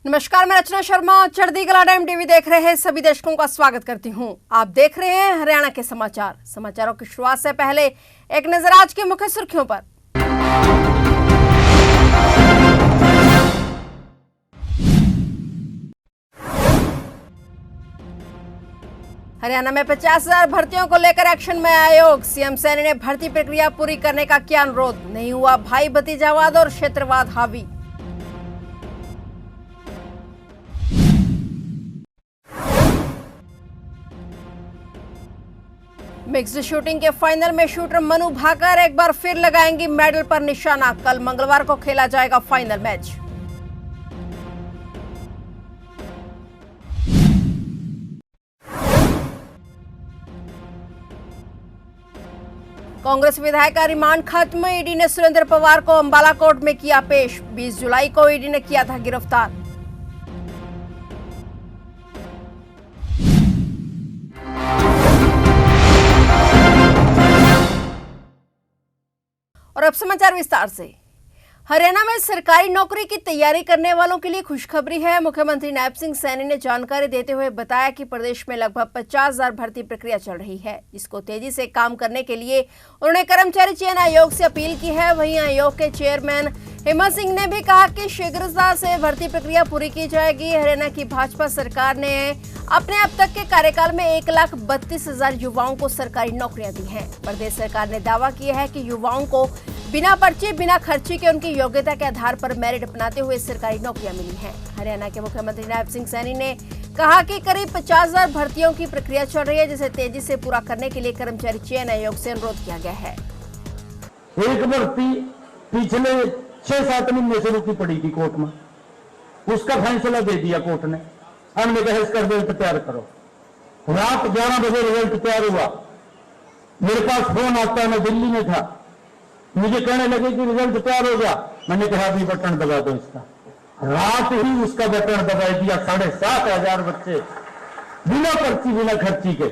नमस्कार, मैं रचना शर्मा चढ़ती कला टाइम टीवी देख रहे हैं सभी दर्शकों का स्वागत करती हूं। आप देख रहे हैं हरियाणा के समाचारों की शुरुआत से पहले एक नजर आज की मुख्य सुर्खियों पर। हरियाणा में 50,000 भर्तियों को लेकर एक्शन में आयोग। सीएम सैनी ने भर्ती प्रक्रिया पूरी करने का किया अनुरोध। नहीं हुआ भाई भतीजावाद और क्षेत्रवाद हावी। मिक्स्ड शूटिंग के फाइनल में शूटर मनु भाकर एक बार फिर लगाएंगी मेडल पर निशाना। कल मंगलवार को खेला जाएगा फाइनल मैच। कांग्रेस विधायक का रिमांड खत्म। ईडी ने सुरेंद्र पवार को अंबाला कोर्ट में किया पेश। 20 जुलाई को ईडी ने किया था गिरफ्तार। और अब समाचार विस्तार से। हरियाणा में सरकारी नौकरी की तैयारी करने वालों के लिए खुशखबरी है। मुख्यमंत्री नायब सिंह सैनी ने जानकारी देते हुए बताया कि प्रदेश में लगभग 50,000 भर्ती प्रक्रिया चल रही है। इसको तेजी से काम करने के लिए उन्होंने कर्मचारी चयन आयोग से अपील की है। वहीं आयोग के चेयरमैन हेमंत सिंह ने भी कहा कि शीघ्रता से भर्ती प्रक्रिया पूरी की जाएगी। हरियाणा की भाजपा सरकार ने अपने अब तक के कार्यकाल में 1,32,000 युवाओं को सरकारी नौकरियां दी हैं। प्रदेश सरकार ने दावा किया है कि युवाओं को बिना पर्ची बिना खर्ची के उनकी योग्यता के आधार पर मेरिट अपनाते हुए सरकारी नौकरियां मिली हैं। हरियाणा के मुख्यमंत्री नायब सिंह सैनी ने कहा कि करीब 50,000 भर्तियों की प्रक्रिया चल रही है, जिसे तेजी से पूरा करने के लिए कर्मचारी चयन आयोग से अनुरोध किया गया है। एक भर्ती पिछले 6-7 महीने से रुकी पड़ी थी कोर्ट में, उसका फैसला दे दिया कोर्ट ने। हमने कहा इसका रिजल्ट तैयार करो। रात 11 बजे रिजल्ट तैयार हुआ। मेरे पास फोन आता, मैं दिल्ली में था, मुझे कहने लगे कि रिजल्ट तैयार हो गया। मैंने कहा अभी बटन दबा दो इसका। रात ही उसका बटन दबा दिया। 7,500 बच्चे बिना पर्ची बिना खर्ची के।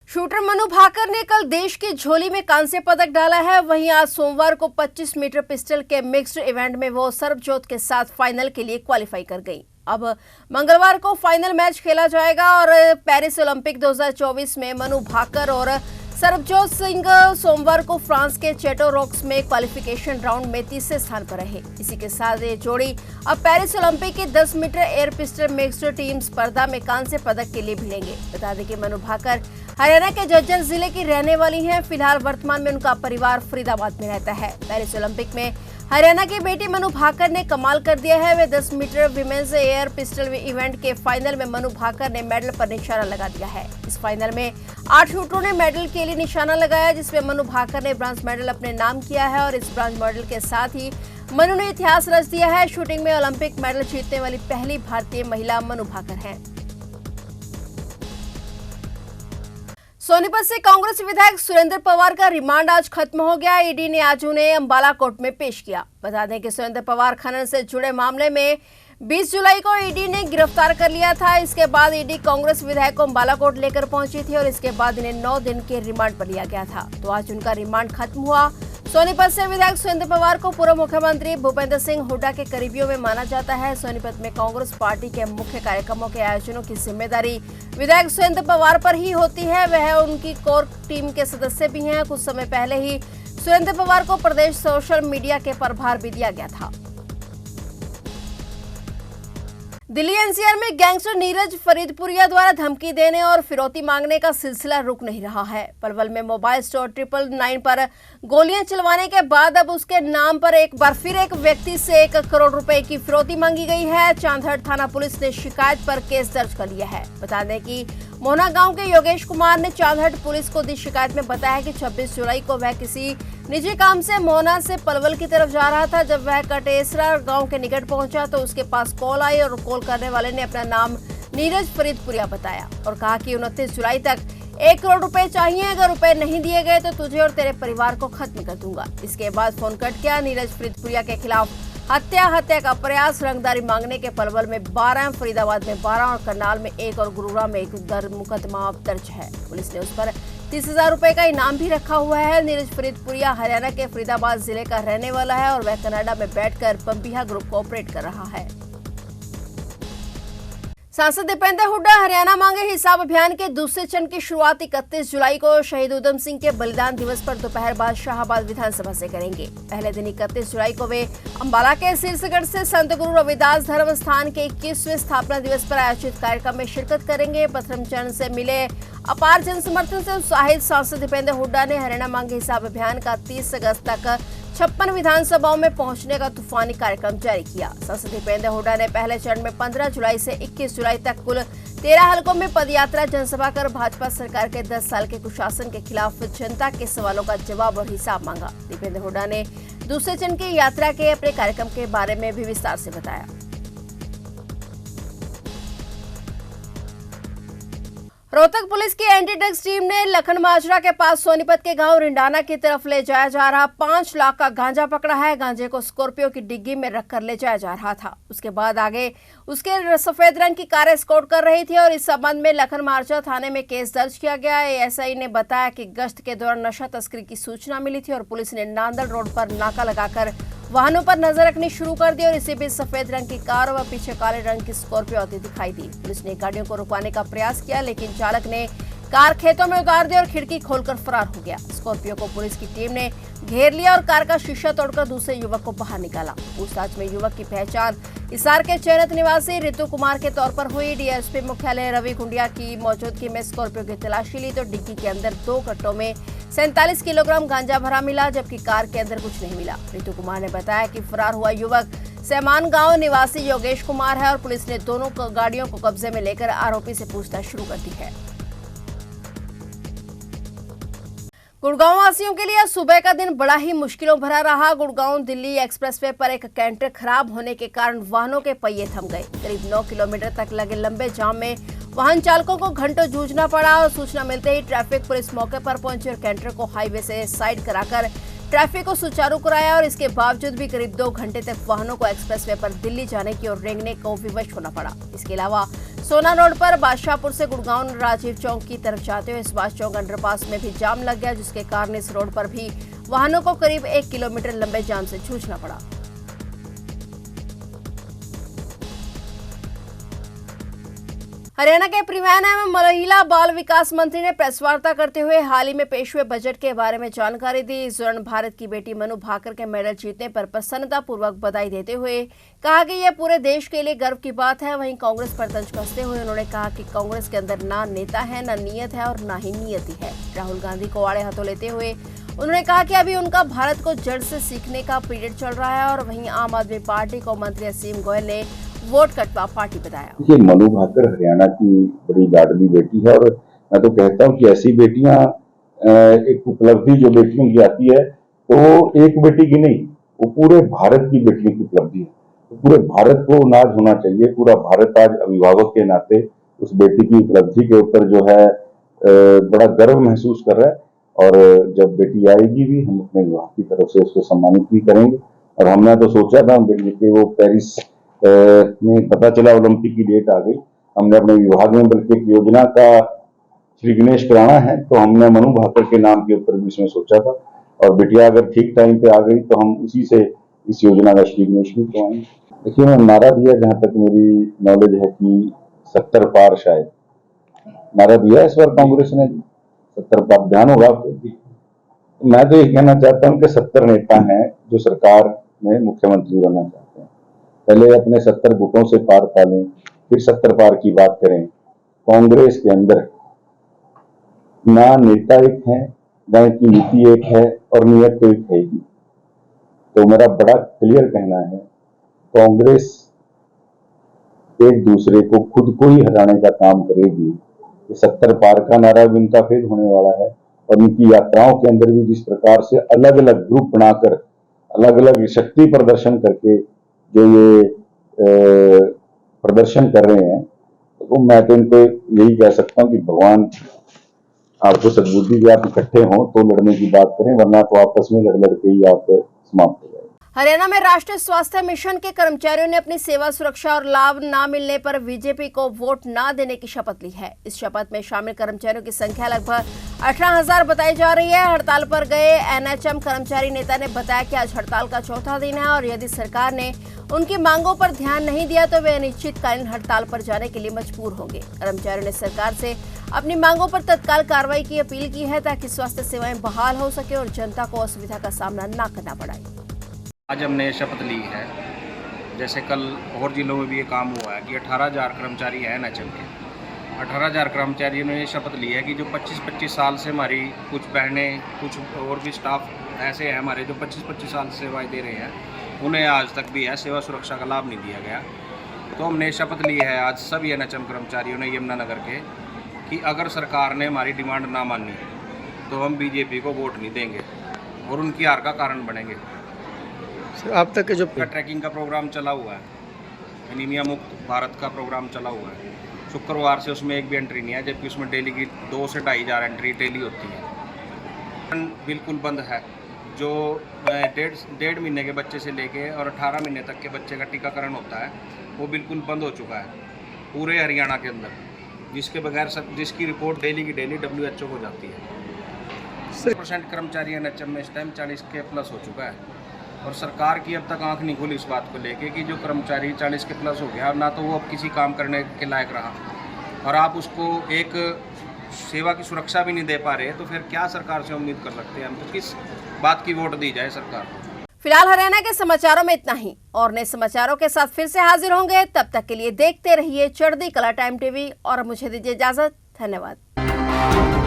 शूटर मनु भाकर ने कल देश की झोली में कांस्य पदक डाला है। वहीं आज सोमवार को 25 मीटर पिस्टल के मिक्स्ड इवेंट में वो सरबजोत के साथ फाइनल के लिए क्वालिफाई कर गई। अब मंगलवार को फाइनल मैच खेला जाएगा और पेरिस ओलंपिक 2024 में मनु भाकर और सरबजोत सिंह सोमवार को फ्रांस के चेटोरोक्स में क्वालिफिकेशन राउंड में तीसरे स्थान पर रहे। इसी के साथ ये जोड़ी अब पेरिस ओलंपिक के 10 metre air pistol mixed team स्पर्धा में कांस्य पदक के लिए भिड़ेंगे। बता दें कि मनु भाकर हरियाणा के झज्जर जिले की रहने वाली हैं। फिलहाल वर्तमान में उनका परिवार फरीदाबाद में रहता है। पेरिस ओलंपिक में हरियाणा की बेटी मनु भाकर ने कमाल कर दिया है। वे 10 metre women's air pistol event के फाइनल में मनु भाकर ने मेडल पर निशाना लगा दिया है। इस फाइनल में 8 शूटरों ने मेडल के लिए निशाना लगाया, जिसमें मनु भाकर ने ब्रांज मेडल अपने नाम किया है। और इस ब्रांज मेडल के साथ ही मनु ने इतिहास रच दिया है। शूटिंग में ओलंपिक मेडल जीतने वाली पहली भारतीय महिला मनु भाकर हैं। सोनीपत से कांग्रेस विधायक सुरेंद्र पवार का रिमांड आज खत्म हो गया। ईडी ने आज उन्हें अंबाला कोर्ट में पेश किया। बता दें कि सुरेंद्र पवार खनन से जुड़े मामले में 20 जुलाई को ईडी ने गिरफ्तार कर लिया था। इसके बाद ईडी कांग्रेस विधायक को अंबाला कोर्ट लेकर पहुंची थी और इसके बाद इन्हें 9 दिन के रिमांड पर लिया गया था। तो आज उनका रिमांड खत्म हुआ। सोनीपत से विधायक सुरेंद्र पवार को पूर्व मुख्यमंत्री भूपेंद्र सिंह हुड्डा के करीबियों में माना जाता है। सोनीपत में कांग्रेस पार्टी के मुख्य कार्यक्रमों के आयोजनों की जिम्मेदारी विधायक सुरेंद्र पवार पर ही होती है। वह उनकी कोर टीम के सदस्य भी हैं। कुछ समय पहले ही सुरेंद्र पवार को प्रदेश सोशल मीडिया के प्रभार भी दिया गया था। दिल्ली एनसीआर में गैंगस्टर नीरज फरीदपुरिया द्वारा धमकी देने और फिरौती मांगने का सिलसिला रुक नहीं रहा है। पलवल में मोबाइल स्टोर 999 पर गोलियां चलवाने के बाद अब उसके नाम पर एक बार फिर एक व्यक्ति से 1 करोड़ रुपए की फिरौती मांगी गई है। चांदहट थाना पुलिस ने शिकायत पर केस दर्ज कर लिया है। बता दें कि मोहना गांव के योगेश कुमार ने चांदहट पुलिस को दी शिकायत में बताया कि 26 जुलाई को वह किसी निजी काम से मोहना से पलवल की तरफ जा रहा था। जब वह कटेसरा गांव के निकट पहुंचा तो उसके पास कॉल आई और कॉल करने वाले ने अपना नाम नीरज फरीदपुरिया बताया और कहा कि 29 जुलाई तक 1 करोड़ रुपए चाहिए। अगर रुपए नहीं दिए गए तो तुझे और तेरे परिवार को खत्म कर दूंगा। इसके बाद फोन कट किया। नीरज फरीदपुरिया के खिलाफ हत्या का प्रयास, रंगदारी मांगने के पलवल में 12, फरीदाबाद में 12 और करनाल में 1 और गुरुग्राम में 1 मुकदमा दर्ज है। पुलिस ने उस पर 30,000 रुपए का इनाम भी रखा हुआ है। नीरज फरीदपुरिया हरियाणा के फरीदाबाद जिले का रहने वाला है और वह कनाडा में बैठकर पंपिहा ग्रुप को ऑपरेट कर रहा है। सांसद दीपेंद्र हुड्डा हरियाणा मांगे हिसाब अभियान के दूसरे चरण की शुरुआत 31 जुलाई को शहीद उधम सिंह के बलिदान दिवस पर दोपहर बाद शाहबाद विधानसभा से करेंगे। पहले दिन 31 जुलाई को वे अंबाला के शीर्षगढ़ से संत गुरु रविदास धर्म स्थान के 21वें स्थापना दिवस पर आयोजित कार्यक्रम में शिरकत करेंगे। प्रथम चरण से मिले अपार जन समर्थन से उत्साहित सांसद दीपेंद्र हुड्डा ने हरियाणा मांगे हिसाब अभियान का 30 अगस्त तक 56 विधानसभाओं में पहुंचने का तूफानी कार्यक्रम जारी किया। सांसद दीपेंद्र हुड्डा ने पहले चरण में 15 जुलाई से 21 जुलाई तक कुल 13 हलकों में पदयात्रा जनसभा कर भाजपा सरकार के 10 साल के कुशासन के खिलाफ जनता के सवालों का जवाब और हिसाब मांगा। दीपेंद्र हुड्डा ने दूसरे चरण की यात्रा के अपने कार्यक्रम के बारे में भी विस्तार से बताया। रोहतक पुलिस की एंटी ड्रग्स टीम ने लखन माजरा के पास सोनीपत के गांव रिंडाना की तरफ ले जाया जा रहा 5 लाख का गांजा पकड़ा है। गांजे को स्कॉर्पियो की डिग्गी में रखकर ले जाया जा रहा था। उसके बाद आगे उसके सफेद रंग की कार एस्कॉर्ट कर रही थी और इस संबंध में लखन माजरा थाने में केस दर्ज किया गया है। एएसआई ने बताया कि गश्त के दौरान नशा तस्करी की सूचना मिली थी और पुलिस ने नांदल रोड पर नाका लगाकर वाहनों पर नजर रखनी शुरू कर दी और इसी बीच सफेद रंग की कार व पीछे काले रंग की स्कॉर्पियो आती दिखाई दी। पुलिस ने गाड़ियों को रुकवाने का प्रयास किया लेकिन चालक ने कार खेतों में उतार दी और खिड़की खोलकर फरार हो गया। स्कॉर्पियो को पुलिस की टीम ने घेर लिया और कार का शीशा तोड़कर दूसरे युवक को बाहर निकाला। पूछताछ में युवक की पहचान हिसार के चयनित निवासी ऋतु कुमार के तौर पर हुई। डीएसपी मुख्यालय रवि कुंडिया की मौजूदगी में स्कॉर्पियो की तलाशी ली तो डिग्गी के अंदर 2 कट्टों में 47 किलोग्राम गांजा भरा मिला जबकि कार के अंदर कुछ नहीं मिला। ऋतु कुमार ने बताया कि फरार हुआ युवक सहमान गांव निवासी योगेश कुमार है और पुलिस ने दोनों गाड़ियों को कब्जे में लेकर आरोपी से पूछताछ शुरू कर दी है। गुड़गांव वासियों के लिए सुबह का दिन बड़ा ही मुश्किलों भरा रहा। गुड़गांव दिल्ली एक्सप्रेसवे पर एक कैंटर खराब होने के कारण वाहनों के पहिए थम गए। करीब 9 किलोमीटर तक लगे लंबे जाम में वाहन चालकों को घंटों जूझना पड़ा और सूचना मिलते ही ट्रैफिक पुलिस मौके पर पहुंची और कैंटर को हाईवे से साइड कराकर ट्रैफिक को सुचारू कराया और इसके बावजूद भी करीब 2 घंटे तक वाहनों को एक्सप्रेसवे पर दिल्ली जाने की और रेंगने को विवश होना पड़ा। इसके अलावा सोना रोड पर बादशाहपुर से गुड़गांव राजीव चौक की तरफ जाते हुए सुभाष चौक अंडरपास में भी जाम लग गया जिसके कारण इस रोड पर भी वाहनों को करीब 1 किलोमीटर लंबे जाम से जूझना पड़ा। हरियाणा के परिवहन एवं महिला बाल विकास मंत्री ने प्रेस वार्ता करते हुए हाल ही में पेश हुए बजट के बारे में जानकारी दी। इस दौरान भारत की बेटी मनु भाकर के मेडल जीतने पर प्रसन्नता पूर्वक बधाई देते हुए कहा कि यह पूरे देश के लिए गर्व की बात है। वहीं कांग्रेस पर तंज कसते हुए उन्होंने कहा कि कांग्रेस के अंदर ना नेता है, ना नीयत है और ना ही नियति है। राहुल गांधी को आड़े हाथों लेते हुए उन्होंने कहा कि अभी उनका भारत को जड़ से सीखने का पीरियड चल रहा है और वहीं आम आदमी पार्टी को मंत्री असीम गोयल ने वोट कटवा पार्टी बताया। ये मनु भाकर हरियाणा की बड़ी लाडली बेटी है और मैं तो कहता हूँ कि ऐसी बेटियां एक उपलब्धि जो बेटियों की आती है तो एक बेटी की नहीं, वो पूरे भारत की बेटियों की उपलब्धि है। तो पूरे भारत को नाज होना चाहिए। पूरा भारत आज अभिभावक के नाते उस बेटी की उपलब्धि के ऊपर जो है बड़ा गर्व महसूस कर रहा है और जब बेटी आएगी भी हम अपने विभाग की तरफ से उसको सम्मानित भी करेंगे। और हमने तो सोचा था कि वो पेरिस में पता चला ओलंपिक की डेट आ गई, हमने अपने विभाग में बल्कि एक योजना का श्री गणेश कराना है तो हमने मनु भाकर के नाम के ऊपर भी इसमें सोचा था और बिटिया अगर ठीक टाइम पे आ गई तो हम उसी से इस योजना का श्री गणेश भी करवाएंगे। देखिए मैं नारा दिया, जहां तक मेरी नॉलेज है कि 70 पार शायद नारा दिया इस बार कांग्रेस ने, 70 पार ध्यान होगा आपको। मैं तो ये कहना चाहता हूँ कि 70 नेता हैं जो सरकार में मुख्यमंत्री बनना चाहते हैं। पहले अपने 70 गुटों से पार पालें, फिर 70 पार की बात करें। कांग्रेस के अंदर ना नेता एक है, ना की नीति एक है और नियत तो एक है ही। तो मेरा बड़ा क्लियर कहना है, कांग्रेस एक दूसरे को खुद को ही हराने का काम करेगी। 70 पार का नारा भी इनका फेल होने वाला है और इनकी यात्राओं के अंदर भी जिस प्रकार से अलग अलग ग्रुप बनाकर अलग अलग शक्ति प्रदर्शन करके जो ये प्रदर्शन कर रहे हैं, तो मैं तो इनको यही कह सकता हूं कि भगवान आपको सद्बुद्धि भी आप इकट्ठे हों तो लड़ने की बात करें, वरना तो आपस में लड़ लड़ के ही आप समाप्त हो जाए। हरियाणा में राष्ट्रीय स्वास्थ्य मिशन के कर्मचारियों ने अपनी सेवा सुरक्षा और लाभ न मिलने पर बीजेपी को वोट न देने की शपथ ली है। इस शपथ में शामिल कर्मचारियों की संख्या लगभग 18,000 बताई जा रही है। हड़ताल पर गए एनएचएम कर्मचारी नेता ने बताया कि आज हड़ताल का चौथा दिन है और यदि सरकार ने उनकी मांगों पर ध्यान नहीं दिया तो वे अनिश्चितकालीन हड़ताल पर जाने के लिए मजबूर होंगे। कर्मचारियों ने सरकार से अपनी मांगों पर तत्काल कार्रवाई की अपील की है ताकि स्वास्थ्य सेवाएं बहाल हो सके और जनता को असुविधा का सामना न करना पड़े। आज हमने शपथ ली है, जैसे कल और जिलों में भी ये काम हुआ है कि 18,000 कर्मचारी हैं NHM के। 18,000 कर्मचारियों ने ये शपथ ली है कि जो 25-25 साल से हमारी कुछ बहनें, कुछ और भी स्टाफ ऐसे हैं हमारे जो 25-25 साल से सेवाएं दे रहे हैं, उन्हें आज तक भी है सेवा सुरक्षा का लाभ नहीं दिया गया। तो हमने शपथ ली है आज सभी NHM कर्मचारियों ने यमुनानगर के कि अगर सरकार ने हमारी डिमांड ना मानी तो हम BJP को वोट नहीं देंगे और उनकी हार का कारण बनेंगे। अब तक के जो ट्रैकिंग का प्रोग्राम चला हुआ है, एनीमिया मुक्त भारत का प्रोग्राम चला हुआ है। शुक्रवार से उसमें एक भी एंट्री नहीं है, जबकि उसमें डेली की 2 से 2,500 एंट्री डेली होती है। बिल्कुल बंद है। जो डेढ़ महीने के बच्चे से लेके और 18 महीने तक के बच्चे का टीकाकरण होता है वो बिल्कुल बंद हो चुका है पूरे हरियाणा के अंदर, जिसके बगैर जिसकी रिपोर्ट डेली की डेली WHO को जाती है। 100% कर्मचारी NHM में इस टाइम 40 के प्लस हो चुका है और सरकार की अब तक आंख नहीं खुली इस बात को लेके कि जो कर्मचारी 40 के प्लस हो गया और ना तो वो अब किसी काम करने के लायक रहा और आप उसको एक सेवा की सुरक्षा भी नहीं दे पा रहे, तो फिर क्या सरकार से उम्मीद कर सकते हैं हम? तो किस बात की वोट दी जाए सरकार को? फिलहाल हरियाणा के समाचारों में इतना ही और नए समाचारों के साथ फिर से हाजिर होंगे। तब तक के लिए देखते रहिए चढ़ती कला टाइम TV और मुझे दीजिए इजाजत। धन्यवाद।